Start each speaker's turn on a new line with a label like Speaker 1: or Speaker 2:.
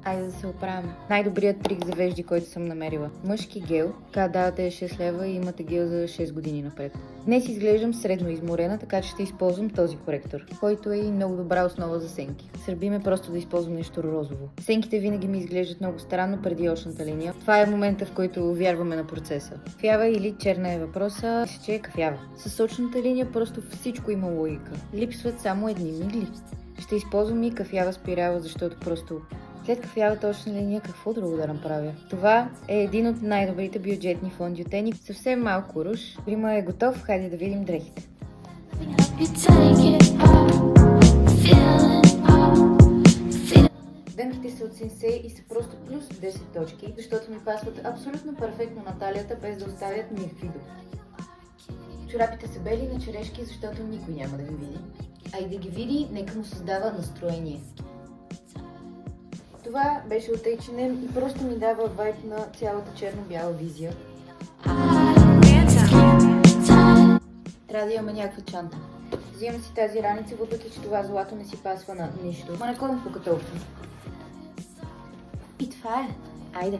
Speaker 1: Айде да се оправим. Най-добрият трик за вежди, който съм намерила. Мъжки гел. Така давате 6 лева и имате гел за 6 години напред. Днес изглеждам средно изморена, така че ще използвам този коректор, който е и много добра основа за сенки. Сърби ме просто да използвам нещо розово. Сенките винаги ми изглеждат много странно преди очната линия. Това е момента, в който вярваме на процеса. Кафява или черна е въпроса, мисля, че е кафява. С очната линия просто всичко има логика. Липсват само едни мигли. Ще използвам и кафява спирала, защото просто след кафявата очна линия какво друго да направя? Това е един от най-добрите бюджетни фондютени. Съвсем малко руш. Прима е готов, хайде да видим дрехите. Дънките са от Сенсей и са просто плюс 10 точки, защото ми пасват абсолютно перфектно на талията, без да оставят никакви дупки. Чорапите са бели на черешки, защото никой няма да ги види. А и да ги види, нека му създава настроение. Това беше от H&M и просто ми дава вайб на цялата черно-бяла визия. Трябва да имаме някаква чанта. Взимам си тази раница, въпреки че това злато не си пасва на нищо. Ма не ходим по каталки. И това е. Айде!